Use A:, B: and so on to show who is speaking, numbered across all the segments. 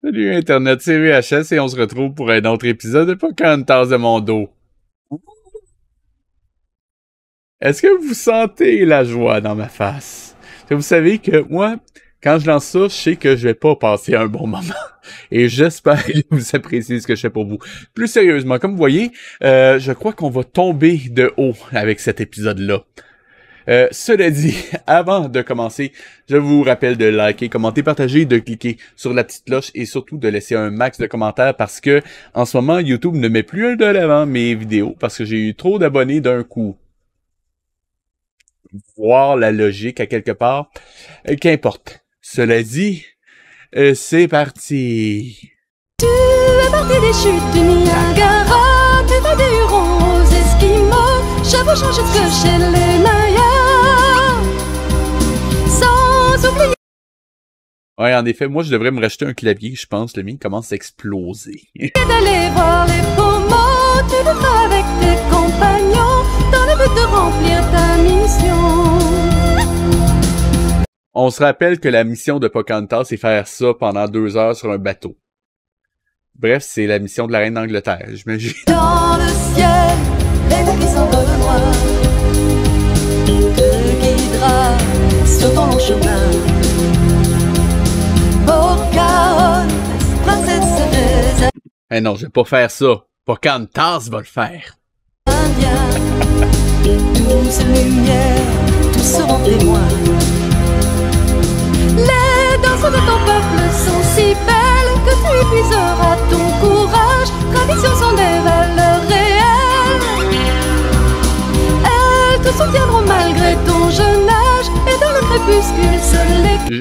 A: Salut Internet, c'est VHS et on se retrouve pour un autre épisode de Pocahontas de mon dos. Est-ce que vous sentez la joie dans ma face? Vous savez que moi, quand je lance ça, je sais que je vais pas passer un bon moment. Et j'espère que vous appréciez ce que je fais pour vous. Plus sérieusement, comme vous voyez, je crois qu'on va tomber de haut avec cet épisode-là. Cela dit, avant de commencer, je vous rappelle de liker, commenter, partager, de cliquer sur la petite cloche et surtout de laisser un max de commentaires parce que en ce moment, YouTube ne met plus un de l'avant mes vidéos parce que j'ai eu trop d'abonnés d'un coup. Voir la logique à quelque part. Qu'importe. Cela dit, c'est parti.
B: Tu es parti des chutes du Niagara, tu vas des Hurons aux Esquimaux, j'avoue changer ce que chez les Mayas, sans oublier.
A: Ouais, en effet, moi je devrais me racheter un clavier, je pense, le mien commence à exploser.
B: D'aller voir les Pomos, tu le feras avec tes compagnons, dans le but de remplir ta mission.
A: On se rappelle que la mission de Pocahontas, c'est faire ça pendant 2 heures sur un bateau. Bref, c'est la mission de la reine d'Angleterre, j'imagine.
B: Dans le ciel, les qui s'envolent te guidera sur ton long chemin. Pocahontas, princesse des
A: Eh non, je vais pas faire ça. Pocahontas va le faire.
B: Indiens, douce lumière, tous seront témoins. Les danses de ton peuple sont si belles que tu épuiseras ton courage. Traditions sont des valeurs réelles. Elles te soutiendront malgré ton jeune âge. Et dans le crépuscule seul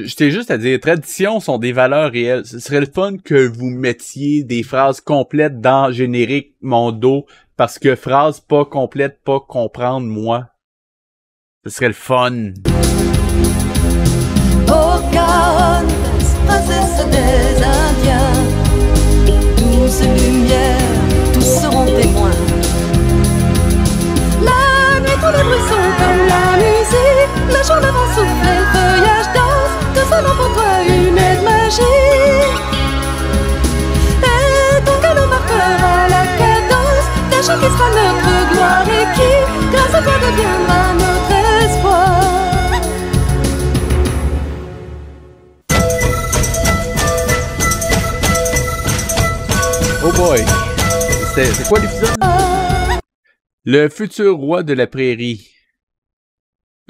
A: J'étais juste à dire, traditions sont des valeurs réelles. Ce serait le fun que vous mettiez des phrases complètes dans générique mon dos, parce que phrase pas complète, pas comprendre moi. Ce serait le fun.
B: Pocahontas, princesse des Indiens, douce lumière, tous seront témoins. La nuit, tous les bruits sont comme la musique. Le jour le vent souffle et le feuillage danse. Tout sonnant pour toi une aide magique. Et ton canon marquera la cadence d'un chant qui sera notre gloire et qui, grâce à toi, deviendra notre espoir.
A: Oh boy! C'est quoi l'épisode? Le futur roi de la prairie.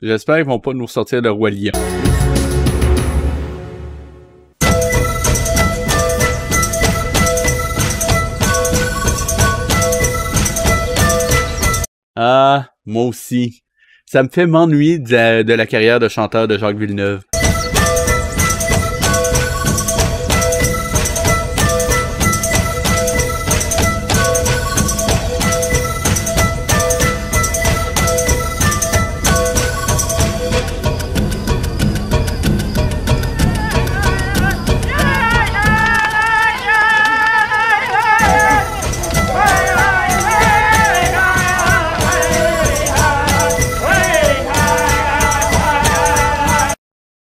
A: J'espère qu'ils vont pas nous sortir le roi lion. Ah, moi aussi. Ça me fait m'ennuyer de la carrière de chanteur de Jacques Villeneuve.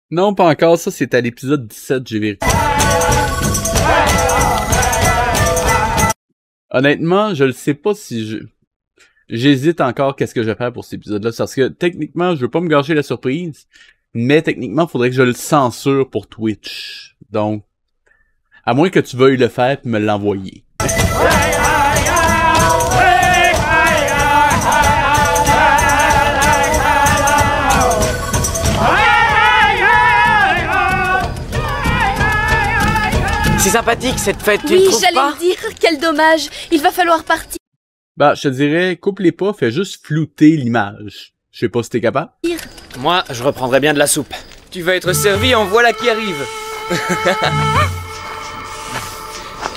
A: Non, pas encore. Ça, c'est à l'épisode 17, j'ai vérifié. Honnêtement, je ne sais pas si j'hésite encore qu'est-ce que je vais faire pour cet épisode-là. Parce que, techniquement, je veux pas me gâcher la surprise. Mais, techniquement, il faudrait que je le censure pour Twitch. Donc, à moins que tu veuilles le faire et me l'envoyer.
C: C'est sympathique cette fête, tu
D: Oui,
C: ne trouves
D: j'allais
C: pas?
D: le dire, quel dommage. Il va falloir partir.
A: Bah, je te dirais, coupe-les pas, fais juste flouter l'image. Je sais pas si t'es capable.
C: Moi, je reprendrais bien de la soupe. Tu vas être servi en voilà qui arrive.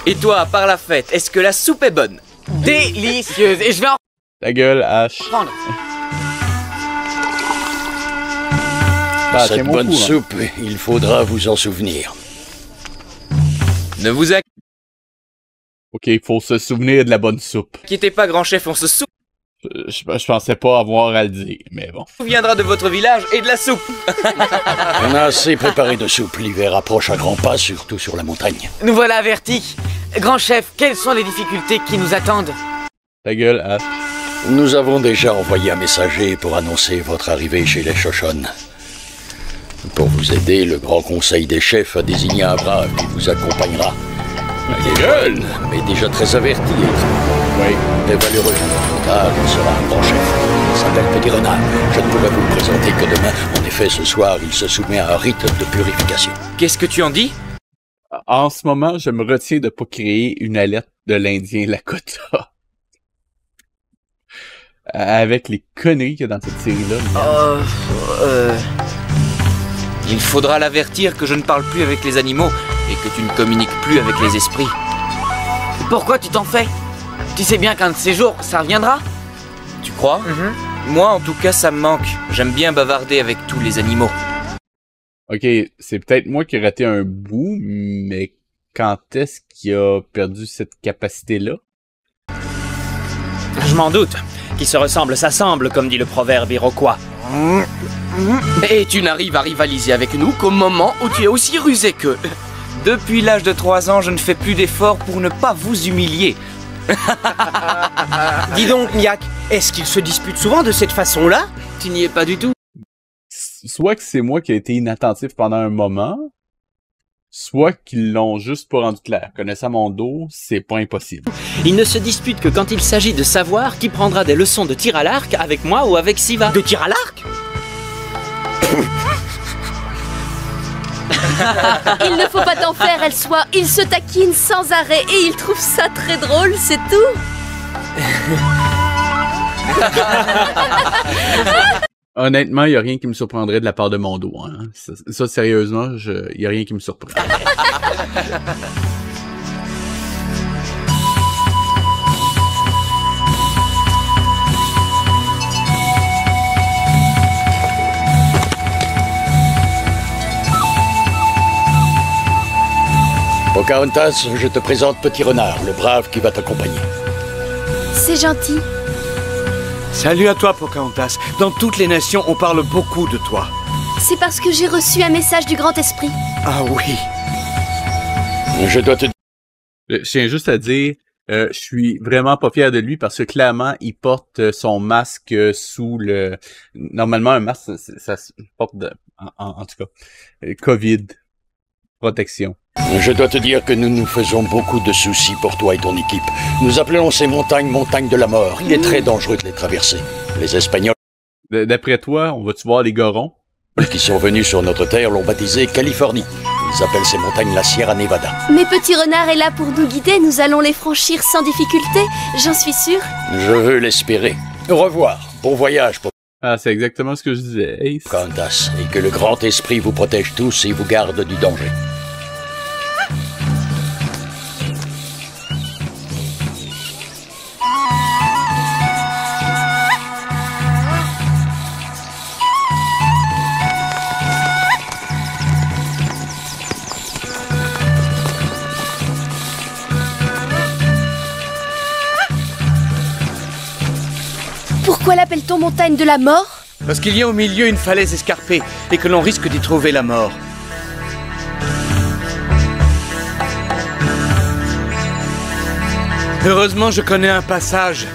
C: Et toi, par la fête, est-ce que la soupe est bonne? Délicieuse. Et je vais en
A: Ta gueule, H.
C: prendre.
A: Bah,
E: Cette
A: tiens mon
E: bonne
A: coup, hein.
E: soupe, il faudra vous en souvenir.
C: Ne vous
A: Ok, faut se souvenir de la bonne soupe.
C: inquiétez pas, grand chef, on se souvient.
A: Je pensais pas avoir à le dire, mais bon.
C: Viendra de votre village et de la soupe.
E: On a assez préparé de soupe. L'hiver approche à grands pas, surtout sur la montagne.
C: Nous voilà avertis. Grand chef, quelles sont les difficultés qui nous attendent?
A: Ta gueule, Ash.
E: Nous avons déjà envoyé un messager pour annoncer votre arrivée chez les Shoshone. Pour vous aider, le Grand Conseil des chefs a désigné un brave qui vous accompagnera. Il est jeune, mais déjà très averti.
A: Oui.
E: Mais valeureux. Car il sera un grand chef. Il s'appelle Petit Renard. Je ne pourrai vous le présenter que demain. En effet, ce soir, il se soumet à un rite de purification.
C: Qu'est-ce que tu en dis?
A: En ce moment, je me retiens de pas créer une alerte de l'Indien Lakota. Avec les conneries qu'il y a dans cette série-là.
C: Il faudra l'avertir que je ne parle plus avec les animaux et que tu ne communiques plus avec les esprits. Pourquoi tu t'en fais? Tu sais bien qu'un de ces jours, ça reviendra? Tu crois? Moi, en tout cas, ça me manque. J'aime bien bavarder avec tous les animaux.
A: Ok, c'est peut-être moi qui ai raté un bout, mais quand est-ce qu'il a perdu cette capacité-là?
F: Je m'en doute. Qui se ressemble s'assemble, comme dit le proverbe iroquois.
C: Et tu n'arrives à rivaliser avec nous qu'au moment où tu es aussi rusé qu'eux. Depuis l'âge de 3 ans, je ne fais plus d'efforts pour ne pas vous humilier.
F: Dis donc, Miak, est-ce qu'ils se disputent souvent de cette façon-là?
C: Tu n'y es pas du tout.
A: Soit que c'est moi qui ai été inattentif pendant un moment, soit qu'ils l'ont juste pas rendu clair. Connaissant mon dos, c'est pas impossible.
F: Ils ne se disputent que quand il s'agit de savoir qui prendra des leçons de tir à l'arc avec moi ou avec Siva.
C: De tir à l'arc?
D: Il ne faut pas t'en faire, Elsoir. Ils se taquinent sans arrêt et ils trouvent ça très drôle, c'est tout.
A: Honnêtement, il y a rien qui me surprendrait de la part de mon dos. Hein. Ça sérieusement, il y a rien qui me surprend.
E: Pocahontas, je te présente Petit Renard, le brave qui va t'accompagner.
D: C'est gentil.
G: Salut à toi, Pocahontas. Dans toutes les nations, on parle beaucoup de toi.
D: C'est parce que j'ai reçu un message du Grand Esprit.
G: Ah oui.
E: Je dois te...
A: Je tiens juste à dire, je suis vraiment pas fier de lui parce que clairement, il porte son masque sous le... Normalement, un masque, ça se porte en tout cas. COVID. Protection.
E: Je dois te dire que nous nous faisons beaucoup de soucis pour toi et ton équipe. Nous appelons ces montagnes montagnes de la mort. Il est très dangereux de les traverser. Les Espagnols...
A: D'après toi, on va-tu voir les gorons?
E: qui sont venus sur notre terre l'ont baptisé Californie. Ils appellent ces montagnes la Sierra Nevada.
D: Mais Petit Renard est là pour nous guider. Nous allons les franchir sans difficulté. J'en suis sûre.
E: Je veux l'espérer. Au revoir. Bon voyage pour...
A: Ah, c'est exactement ce que je disais, Ace.
E: Pocahontas, et que le grand esprit vous protège tous et vous garde du danger.
D: Pourquoi l'appelle-t-on montagne de la mort?
G: Parce qu'il y a au milieu une falaise escarpée et que l'on risque d'y trouver la mort. Heureusement, je connais un passage.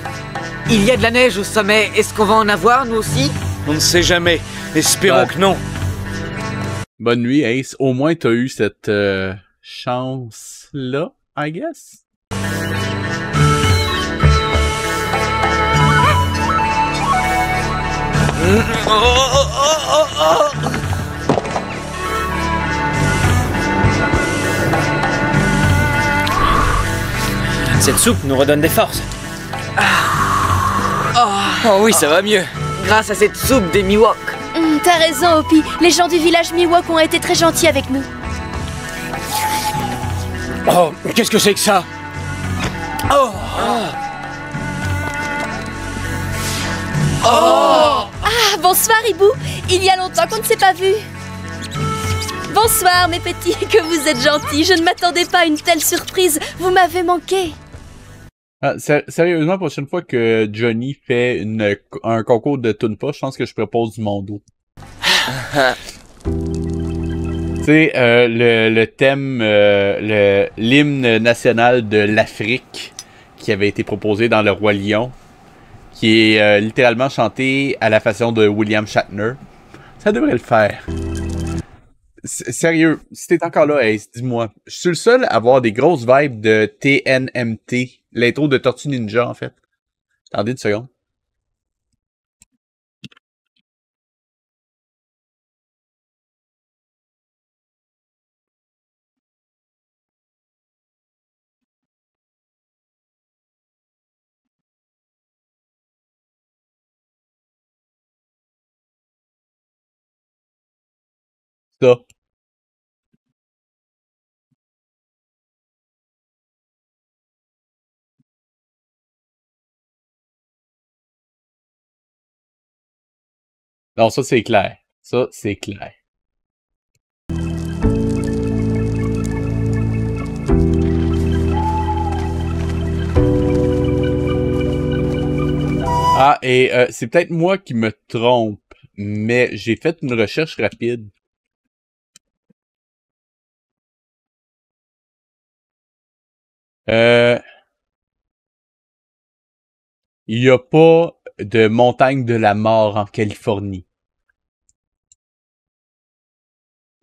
C: Il y a de la neige au sommet. Est-ce qu'on va en avoir, nous aussi?
G: On ne sait jamais. Espérons que non.
A: Bonne nuit, Ace. Au moins, t'as eu cette chance-là, I guess.
F: Cette soupe nous redonne des forces.
C: Oh oui, ça va mieux. Grâce à cette soupe des Miwoks.
D: T'as raison, Hopi. Les gens du village Miwok ont été très gentils avec nous.
G: Oh, qu'est-ce que c'est que ça? Oh!
D: Ah, bonsoir, Hibou. Il y a longtemps qu'on ne s'est pas vus. Bonsoir, mes petits. Que vous êtes gentils. Je ne m'attendais pas à une telle surprise. Vous m'avez manqué.
A: Ah, sérieusement, la prochaine fois que Johnny fait un concours de Toonpa, je pense que je propose du Mondo. Tu sais, le thème, l'hymne national de l'Afrique qui avait été proposé dans Le Roi Lion, qui est littéralement chanté à la façon de William Shatner. Ça devrait le faire. Sérieux, si t'es encore là, Ace, dis-moi. Je suis le seul à avoir des grosses vibes de TNMT, l'intro de Tortue Ninja, en fait. Attendez une seconde. Ça. Non, ça c'est clair. Ça, c'est clair. Ah, et c'est peut-être moi qui me trompe, mais j'ai fait une recherche rapide. Il n'y a pas de montagne de la mort en Californie.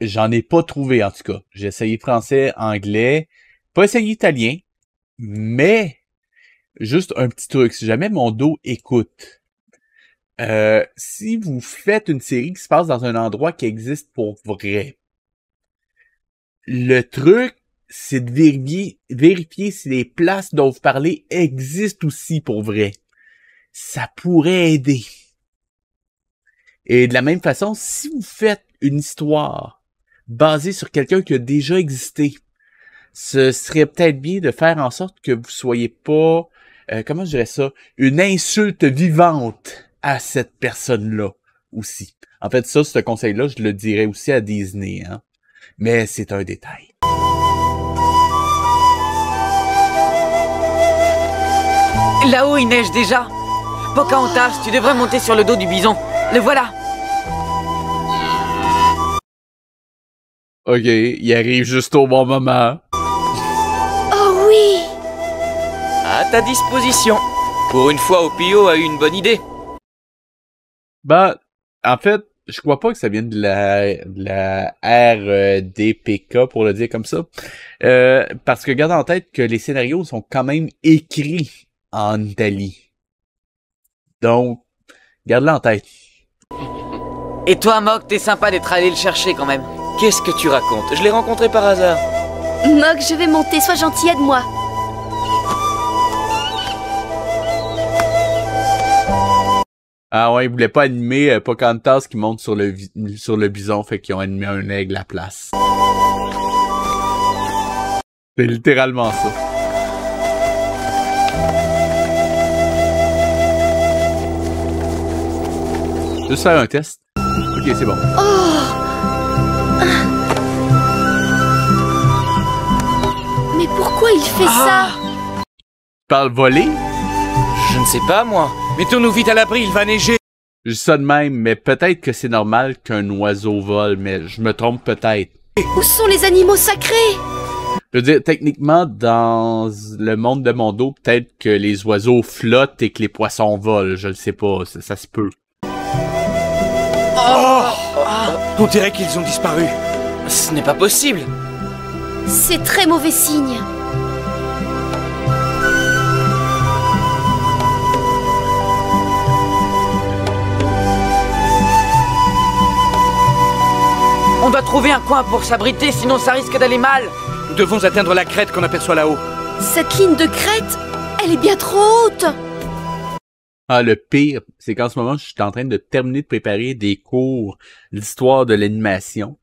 A: J'en ai pas trouvé, en tout cas. J'ai essayé français, anglais, pas essayé italien, mais juste un petit truc. Si jamais mon dos écoute, si vous faites une série qui se passe dans un endroit qui existe pour vrai, le truc, c'est de vérifier si les places dont vous parlez existent aussi pour vrai. Ça pourrait aider. Et de la même façon, si vous faites une histoire basée sur quelqu'un qui a déjà existé, ce serait peut-être bien de faire en sorte que vous soyez pas, comment je dirais ça, une insulte vivante à cette personne-là aussi. En fait, ça, ce conseil-là, je le dirais aussi à Disney, hein. Mais c'est un détail.
C: Là-haut, il neige déjà. Pocahontas, tu devrais monter sur le dos du bison. Le voilà.
A: Ok, il arrive juste au bon moment.
D: Oh oui!
F: À ta disposition. Pour une fois, Opio a eu une bonne idée.
A: Ben, en fait, je crois pas que ça vienne de la RDPK, pour le dire comme ça. Parce que garde en tête que les scénarios sont quand même écrits en Italie. Donc, garde-le en tête.
C: Et toi, Mock, t'es sympa d'être allé le chercher quand même.
F: Qu'est-ce que tu racontes? Je l'ai rencontré par hasard.
D: Mog, je vais monter, sois gentil, aide-moi.
A: Ah ouais, ils voulaient pas animer Pocahontas qui monte sur le bison, fait qu'ils ont animé un aigle à la place. C'est littéralement ça. Juste faire un test. Ok, c'est bon.
D: Mais pourquoi il fait ça?
A: Parle voler?
F: Je ne sais pas, moi.
G: Mettons-nous vite à l'abri, il va neiger.
A: Je dis ça de même, mais peut-être que c'est normal qu'un oiseau vole, mais je me trompe peut-être.
D: Où sont les animaux sacrés?
A: Je veux dire, techniquement, dans le monde de Mondo, peut-être que les oiseaux flottent et que les poissons volent. Je le sais pas, ça se peut.
G: On dirait qu'ils ont disparu.
F: Ce n'est pas possible.
D: C'est très mauvais signe.
C: On doit trouver un coin pour s'abriter, sinon ça risque d'aller mal.
G: Nous devons atteindre la crête qu'on aperçoit là-haut.
D: Cette ligne de crête, elle est bien trop haute.
A: Ah, le pire, c'est qu'en ce moment, je suis en train de terminer de préparer des cours d'histoire de l'animation.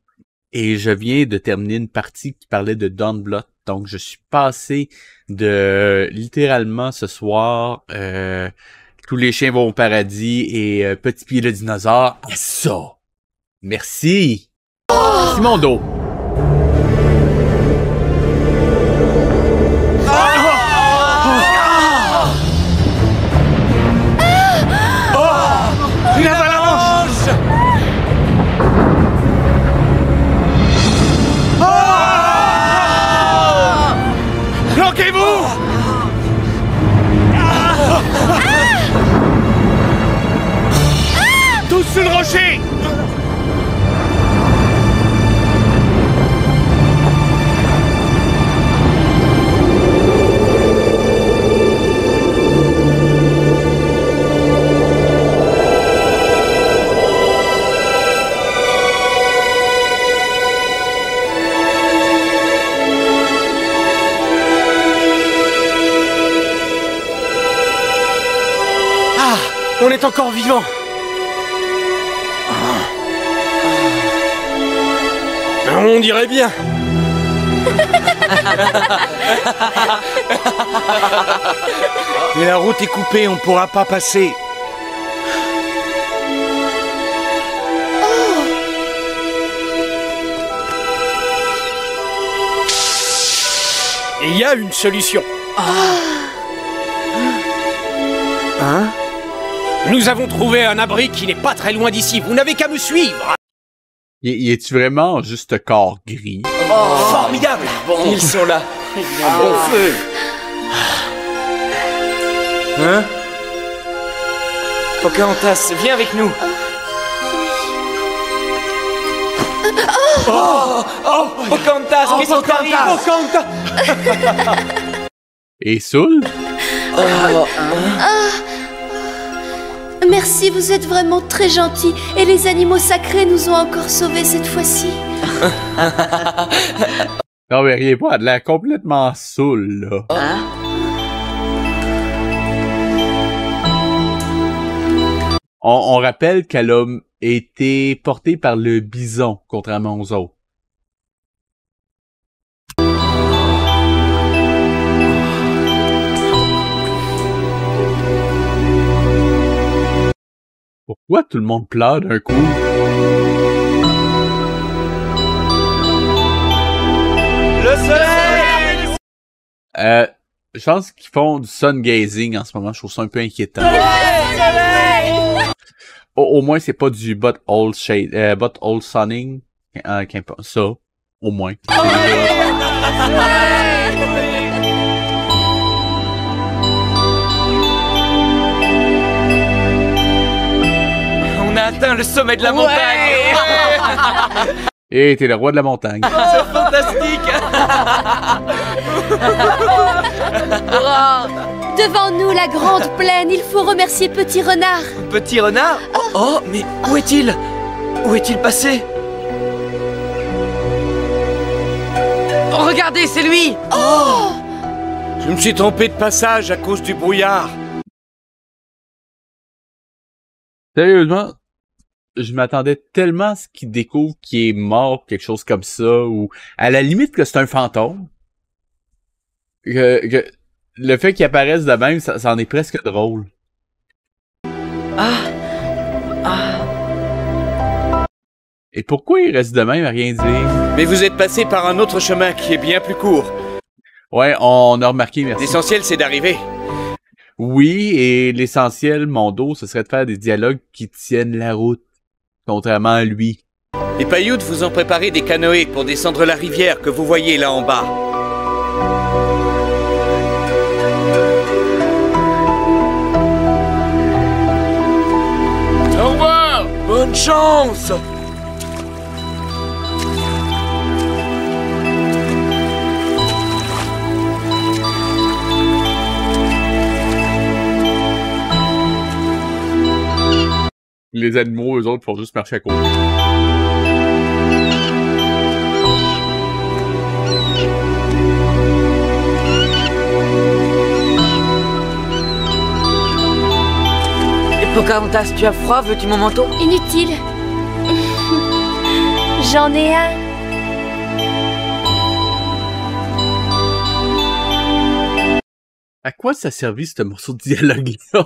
A: Et je viens de terminer une partie qui parlait de Don Bluth. Donc, je suis passé de, littéralement, ce soir, Tous les chiens vont au paradis et Petit Pied le dinosaure à ça. Merci. Merci, mon dos.
G: Planquez-vous! Tous sur le rocher! On est encore vivant. On dirait bien. Mais la route est coupée, on ne pourra pas passer. Il y a une solution. Hein? Nous avons trouvé un abri qui n'est pas très loin d'ici. Vous n'avez qu'à me suivre.
A: Y est-tu vraiment juste corps gris?
G: Oh, formidable!
F: Bon. Ils sont là.
G: Bon feu.
F: Hein? Pocahontas, viens avec nous. Oh, Pocahontas, qu'est-ce qui t'arrive?
G: Pocahontas!
A: Et Soul?
D: Merci, vous êtes vraiment très gentils. Et les animaux sacrés nous ont encore sauvés cette fois-ci.
A: Non, mais rien pas, elle a l'air complètement saoul, là. On rappelle qu'elle a été portée par le bison, contrairement aux autres. Pourquoi tout le monde pleure d'un coup?
F: Le soleil!
A: Je pense qu'ils font du sun gazing en ce moment. Je trouve ça un peu inquiétant. Au moins, c'est pas du butthole shade, butthole sunning. Ça, au moins.
F: On a atteint le sommet de la montagne.
A: Et t'es le roi de la montagne.
F: C'est fantastique.
D: Devant nous, la grande plaine, il faut remercier Petit Renard.
F: Petit renard? Oh, mais où est-il? Où est-il passé? Oh, regardez, c'est lui!
G: Je me suis trompé de passage à cause du brouillard.
A: Sérieusement, je m'attendais tellement à ce qu'il découvre qu'il est mort, quelque chose comme ça, ou à la limite que c'est un fantôme. Que le fait qu'il apparaisse de même, ça en est presque drôle. Et pourquoi il reste de même à rien dire?
G: Mais vous êtes passé par un autre chemin qui est bien plus court.
A: Ouais, on a remarqué, merci.
G: L'essentiel, c'est d'arriver.
A: Oui, et l'essentiel, mon dos, ce serait de faire des dialogues qui tiennent la route, contrairement à lui.
G: Les Paiutes vous ont préparé des canoës pour descendre la rivière que vous voyez là en bas.
F: Au revoir! Bonne chance!
A: Les animaux, eux autres, font juste marcher à côté.
C: Et Pocahontas, tu as froid? Veux-tu mon manteau?
D: Inutile. J'en ai un.
A: À quoi ça servit ce morceau de dialogue-là?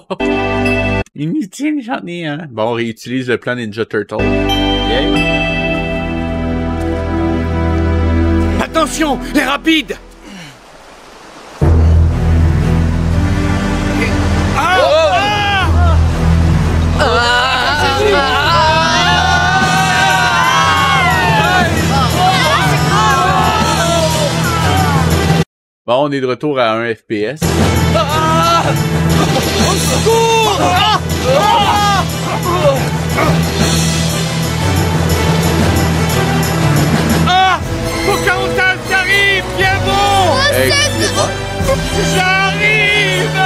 A: Inutile, j'en ai un. Bon, on réutilise le plan Ninja Turtle. Yeah.
G: Attention, les rapides!
A: Bon, on est de retour à un FPS.
G: Ah! Au secours! Ah! Ah! Ah! Pocahontas qui arrive! Bien bon!
A: Hey, excusez-moi.
G: J'arrive!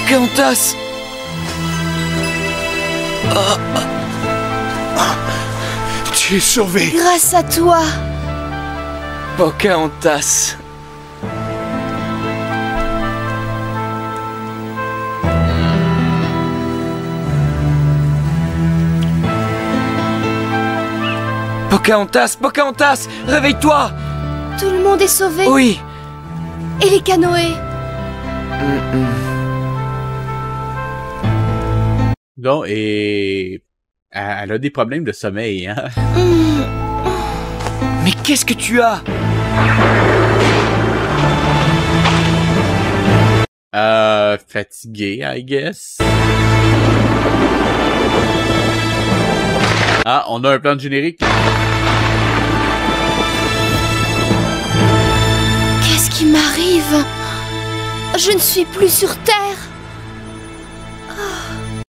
C: Pocahontas!
G: Tu es sauvé!
D: Grâce à toi.
C: Pocahontas! Pocahontas! Pocahontas! Réveille-toi!
D: Tout le monde est sauvé.
C: Oui!
D: Et les canoës?
A: Non, et... Elle a des problèmes de sommeil, hein?
C: Mais qu'est-ce que tu as?
A: Fatigué, I guess. Ah, on a un plan de générique.
D: Qu'est-ce qui m'arrive? Je ne suis plus sur Terre.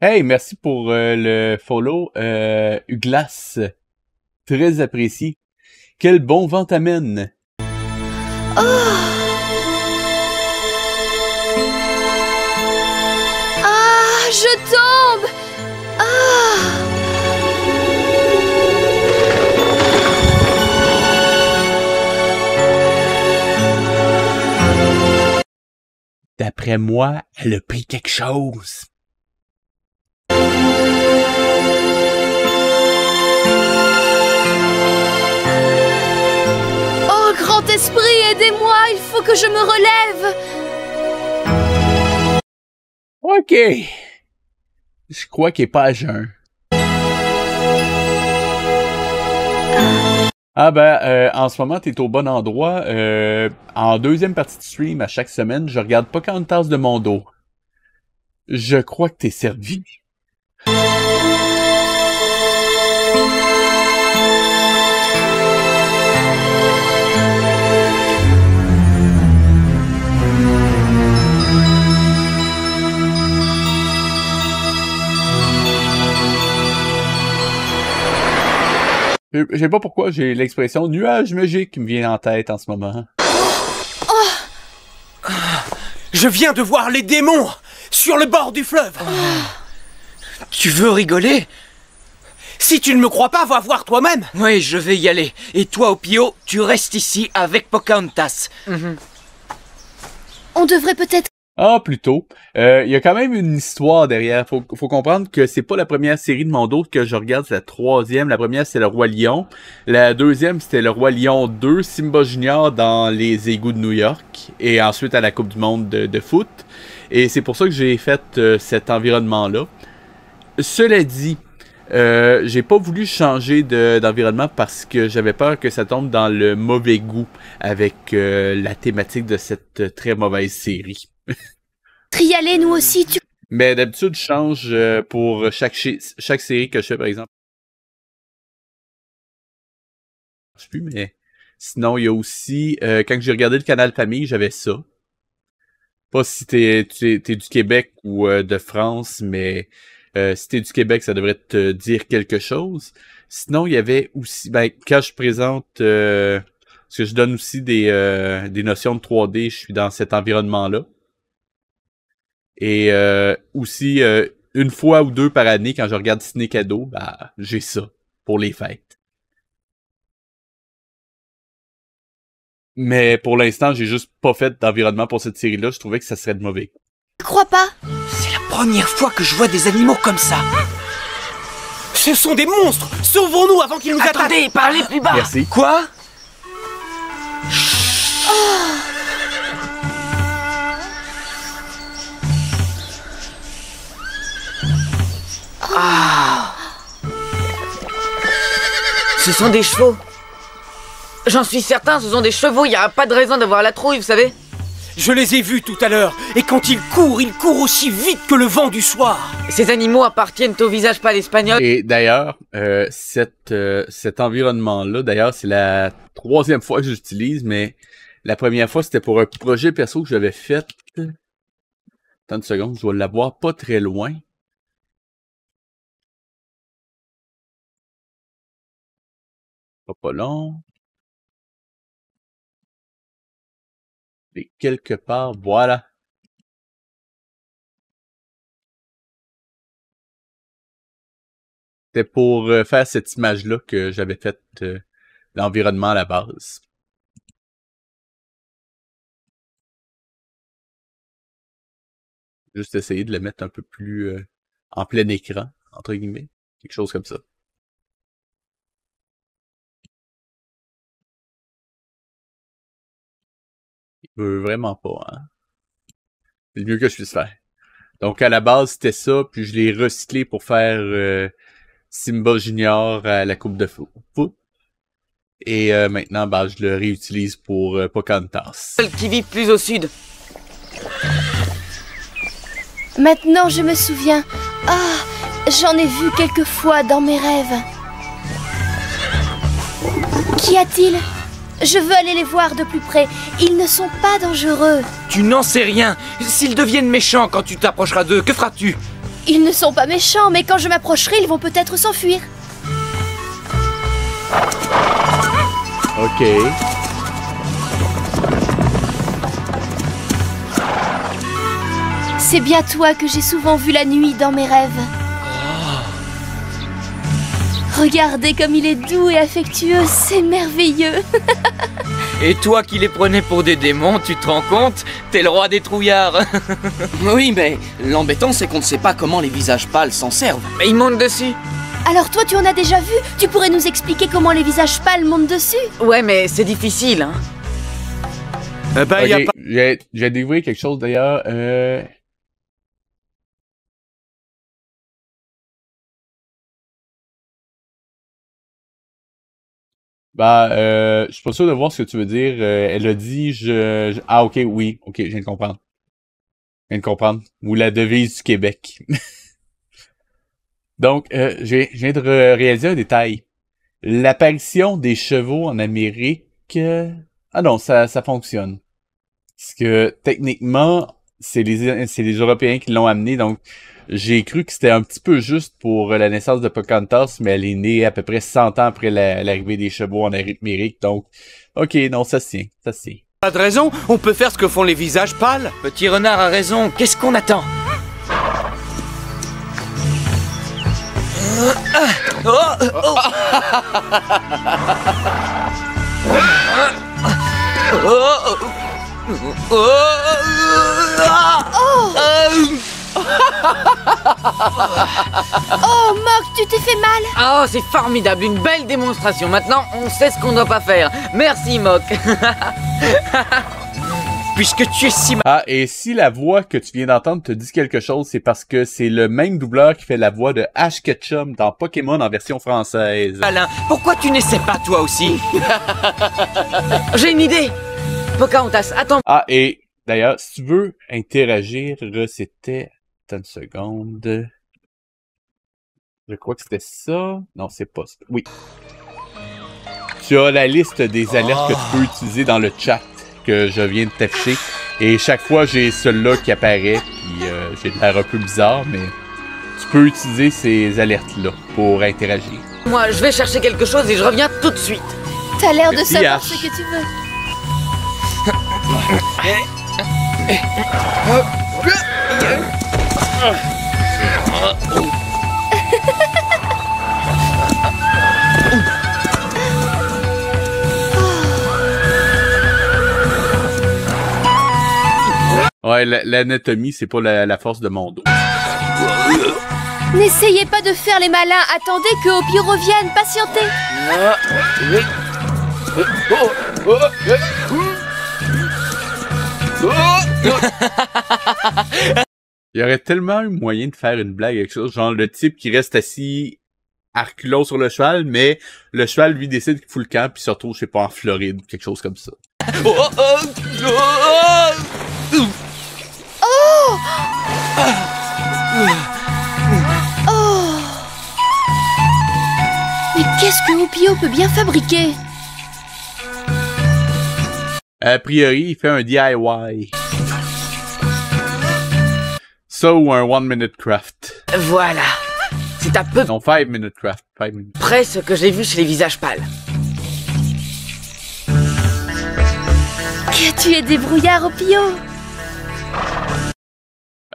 A: Hey, merci pour le follow, Uglas. Très apprécié. Quel bon vent t'amène.
D: Ah, je tombe. Ah.
A: D'après moi, elle a pris quelque chose.
D: Oh, grand esprit, aidez-moi, il faut que je me relève.
A: Ok. Je crois qu'il est pas à jeun. Ah ben, en ce moment, t'es au bon endroit. En deuxième partie de stream, à chaque semaine, je regarde Pocahontas de mon dos. Je crois que t'es servi. Je sais pas pourquoi j'ai l'expression nuage magique qui me vient en tête en ce moment.
G: Je viens de voir les démons sur le bord du fleuve.
C: Tu veux rigoler?
G: Si tu ne me crois pas, va voir toi-même.
C: Oui, je vais y aller. Et toi, Opio, tu restes ici avec Pocahontas.
D: On devrait peut-être...
A: Ah, plutôt. Il y a quand même une histoire derrière. Faut comprendre que c'est pas la première série de mon dos que je regarde, c'est la troisième. La première, c'est Le Roi Lion. La deuxième, c'était Le Roi Lion 2, Simba Junior dans les égouts de New York. Et ensuite à la Coupe du Monde de foot. Et c'est pour ça que j'ai fait cet environnement-là. Cela dit, j'ai pas voulu changer d'environnement parce que j'avais peur que ça tombe dans le mauvais goût avec la thématique de cette très mauvaise série.
D: y aller, nous aussi, tu...
A: Mais d'habitude, je change pour chaque série que je fais, par exemple. Je sais plus, mais sinon, il y a aussi, quand j'ai regardé le canal Famille, j'avais ça. Pas si t'es du Québec ou de France, mais si t'es du Québec, ça devrait te dire quelque chose. Sinon, il y avait aussi, ben, quand je présente, parce que je donne aussi des notions de 3D, je suis dans cet environnement-là. Et aussi, une fois ou deux par année, quand je regarde Ciné Cadeau, bah, j'ai ça pour les fêtes. Mais pour l'instant, j'ai juste pas fait d'environnement pour cette série-là. Je trouvais que ça serait de mauvais.
D: Tu crois pas?
G: C'est la première fois que je vois des animaux comme ça. Ce sont des monstres. Sauvons-nous avant qu'ils nous attaquent.
C: Attendez, parlez plus bas.
A: Merci.
C: Quoi? Ce sont des chevaux. J'en suis certain, ce sont des chevaux, il n'y a pas de raison d'avoir la trouille, vous savez.
G: Je les ai vus tout à l'heure, et quand ils courent aussi vite que le vent du soir.
C: Ces animaux appartiennent au visage pâle espagnol.
A: Et d'ailleurs, cet environnement-là, d'ailleurs, c'est la 3e fois que j'utilise, mais la première fois, c'était pour un projet perso que j'avais fait. Attends une seconde, je dois l'avoir pas très loin. Pas long. Et quelque part, voilà. C'était pour faire cette image-là que j'avais fait l'environnement à la base. Juste essayer de le mettre un peu plus en plein écran, entre guillemets. Quelque chose comme ça. Il veut vraiment pas, hein. C'est le mieux que je puisse faire. Donc à la base, c'était ça, puis je l'ai recyclé pour faire Simba Junior à la coupe de foot. Et maintenant, bah, je le réutilise pour Pocahontas.
C: Celle qui vit plus au sud.
D: Maintenant, je me souviens. Ah, j'en ai vu quelques fois dans mes rêves. Qu'y a-t-il? Je veux aller les voir de plus près. Ils ne sont pas dangereux.
G: Tu n'en sais rien. S'ils deviennent méchants quand tu t'approcheras d'eux, que feras-tu?
D: Ils ne sont pas méchants, mais quand je m'approcherai, ils vont peut-être s'enfuir.
A: Ok.
D: C'est bien toi que j'ai souvent vu la nuit dans mes rêves. Regardez comme il est doux et affectueux, c'est merveilleux.
C: Et toi qui les prenais pour des démons, tu te rends compte? T'es le roi des trouillards.
F: Oui, mais l'embêtant, c'est qu'on ne sait pas comment les visages pâles s'en servent.
C: Mais ils montent dessus.
D: Alors toi, tu en as déjà vu? Tu pourrais nous expliquer comment les visages pâles montent dessus?
C: Ouais, mais c'est difficile, hein.
G: Ben, y a
A: Ok,
G: pas...
A: j'ai découvert quelque chose d'ailleurs. Je suis pas sûr de voir ce que tu veux dire. Elle a dit Ah ok, oui, ok, je viens de comprendre. Je viens de comprendre. Ou la devise du Québec. Donc, je viens de réaliser un détail. L'apparition des chevaux en Amérique. Ah non, ça fonctionne. Parce que techniquement, c'est les Européens qui l'ont amené, donc j'ai cru que c'était un petit peu juste pour la naissance de Pocahontas, mais elle est née à peu près 100 ans après l'arrivée des chevaux en Amérique, donc ok, non, ça se tient, ça se tient.
G: Pas de raison, on peut faire ce que font les visages pâles.
C: Petit renard a raison, qu'est-ce qu'on attend?
D: Oh, Mock, tu t'es fait mal?
C: Oh, c'est formidable, une belle démonstration. Maintenant, on sait ce qu'on doit pas faire. Merci, Mock.
G: Puisque tu es si...
A: Ah, et si la voix que tu viens d'entendre te dit quelque chose, c'est parce que c'est le même doubleur qui fait la voix de Ash Ketchum dans Pokémon en version française.
C: Alain, pourquoi tu n'essaies pas toi aussi? J'ai une idée. Pocahontas, attends.
A: Ah, et d'ailleurs, si tu veux interagir, c'était... Attends une seconde. Je crois que c'était ça. Non, c'est pas ça. Oui. Tu as la liste des alertes que tu peux utiliser dans le chat que je viens de t'afficher. Et chaque fois, j'ai celui-là qui apparaît. Puis j'ai l'air un peu bizarre, mais tu peux utiliser ces alertes-là pour interagir.
C: Moi, je vais chercher quelque chose et je reviens tout de suite.
D: T'as l'air de
A: Merci,
D: savoir
A: Ash.
D: ce que tu veux.
A: Ouais, l'anatomie, c'est pas la force de mon dos.
D: N'essayez pas de faire les malins. Attendez que Hopi revienne. Patientez.
A: Il y aurait tellement eu moyen de faire une blague avec ça, genre le type qui reste assis à reculons sur le cheval, mais le cheval, lui, décide qu'il fout le camp, puis se retrouve, je sais pas, en Floride, quelque chose comme ça.
D: Mais qu'est-ce que Opio peut bien fabriquer?
A: A priori, il fait un DIY. Ça ou un 1-minute craft.
C: Voilà. C'est à peu
A: Non, 5-minute craft. 5 minutes.
C: près ce que j'ai vu chez les visages pâles.
D: Que tu es débrouillard, Opio.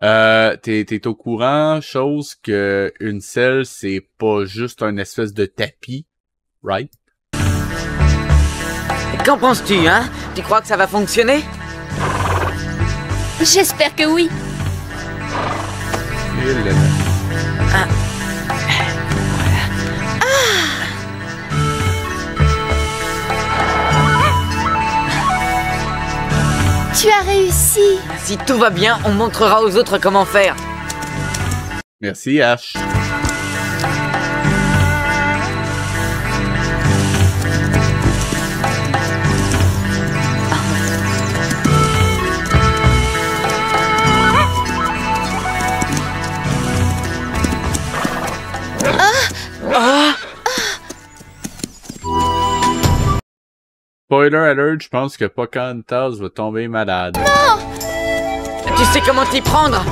A: T'es au courant, chose que une selle, c'est pas juste un espèce de tapis, right?
C: Qu'en penses-tu, hein? Tu crois que ça va fonctionner?
D: J'espère que oui.
A: Et là,
D: Tu as réussi.
C: Si tout va bien, on montrera aux autres comment faire.
A: merci, Ash. Spoiler alert, je pense que Pocahontas va tomber malade.
C: Tu sais comment t'y prendre?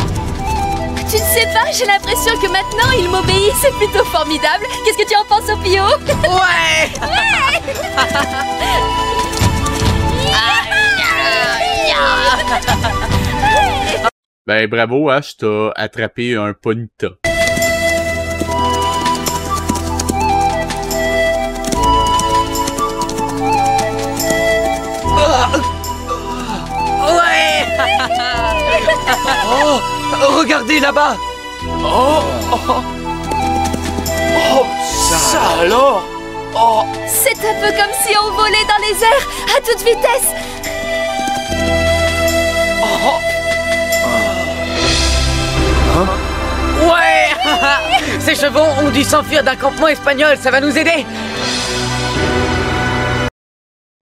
D: Tu ne sais pas, j'ai l'impression que maintenant il m'obéit, c'est plutôt formidable. Qu'est-ce que tu en penses, Opio?
C: Ouais!
A: Ben bravo, Ash, t'as attrapé un Ponyta.
C: Ouais! Oh! Regardez là-bas! Oh! Ça alors! Oh!
D: C'est un peu comme si on volait dans les airs à toute vitesse.
C: Ouais! Ces chevaux ont dû s'enfuir d'un campement espagnol, ça va nous aider!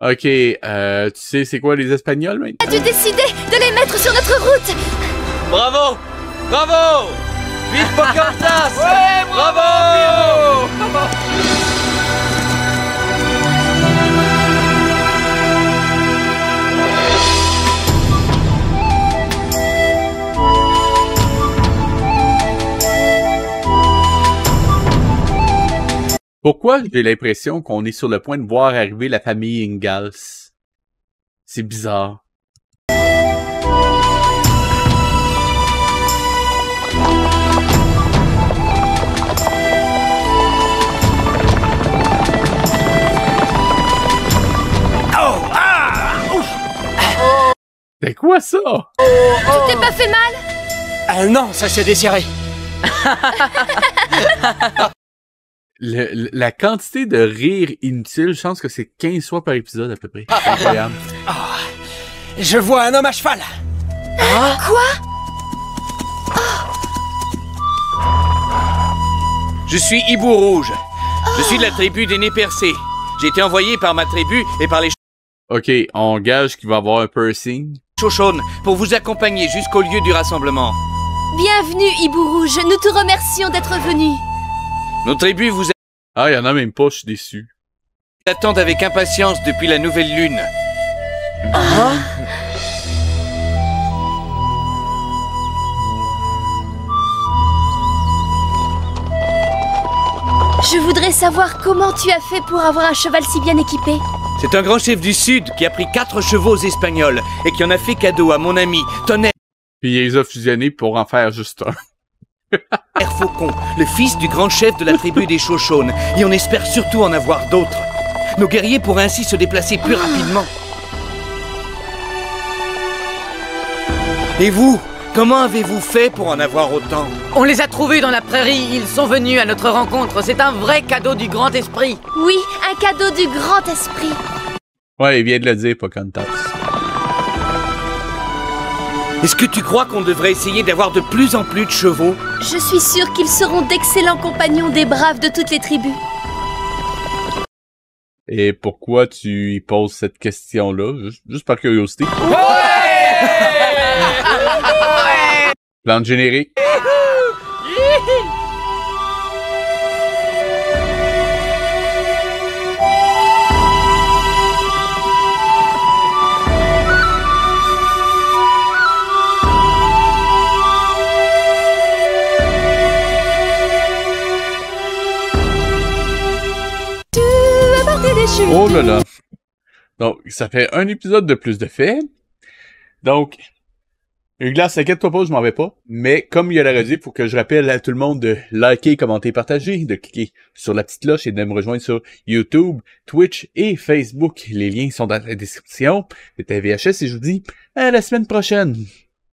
A: Ok, tu sais c'est quoi les Espagnols, maintenant?
D: As-tu décidé de les mettre sur notre route?
C: Bravo! Bravo! Vive Pocahontas! Ouais! Bravo!
A: Pourquoi j'ai l'impression qu'on est sur le point de voir arriver la famille Ingalls? C'est bizarre. C'est quoi ça?
D: Tu t'es pas fait mal?
G: Non, ça s'est desserré.
A: La quantité de rire inutile, je pense que c'est 15 fois par épisode à peu près. C'est incroyable.
G: Je vois un homme à cheval.
D: Quoi?
H: Je suis Hibou Rouge. Je suis de la tribu des Nez Percés. J'ai été envoyé par ma tribu et par les
A: Ok, on gage qu'il va y avoir un piercing.
H: Shoshone pour vous accompagner jusqu'au lieu du rassemblement.
D: Bienvenue, Hibou Rouge. Nous te remercions d'être venu.
H: Nos tribus vous
A: Ah, il y en a même pas, je suis déçu.
H: attendent avec impatience depuis la nouvelle lune.
D: Je voudrais savoir comment tu as fait pour avoir un cheval si bien équipé.
H: C'est un grand chef du Sud qui a pris 4 chevaux espagnols et qui en a fait cadeau à mon ami Tonnerre
A: Puis il les a fusionnés pour en faire juste un.
H: Faucon, le fils du grand chef de la tribu des Shoshone, et on espère surtout en avoir d'autres. Nos guerriers pourraient ainsi se déplacer plus rapidement. Et vous, comment avez-vous fait pour en avoir autant?
C: On les a trouvés dans la prairie, ils sont venus à notre rencontre. C'est un vrai cadeau du grand esprit.
D: Oui, un cadeau du grand esprit.
A: Ouais, il vient de le dire, Pocahontas.
H: Est-ce que tu crois qu'on devrait essayer d'avoir de plus en plus de chevaux?
D: Je suis sûre qu'ils seront d'excellents compagnons des braves de toutes les tribus.
A: Et pourquoi tu y poses cette question-là? Juste par curiosité. Plan de générique. Oh là là. Donc, ça fait un épisode de plus de faits. Donc, Glace, inquiète-toi pas, je m'en vais pas. Mais comme il y a la radio, il faut que je rappelle à tout le monde de liker, commenter, partager, de cliquer sur la petite cloche et de me rejoindre sur YouTube, Twitch et Facebook. Les liens sont dans la description. C'était VHS et je vous dis à la semaine prochaine.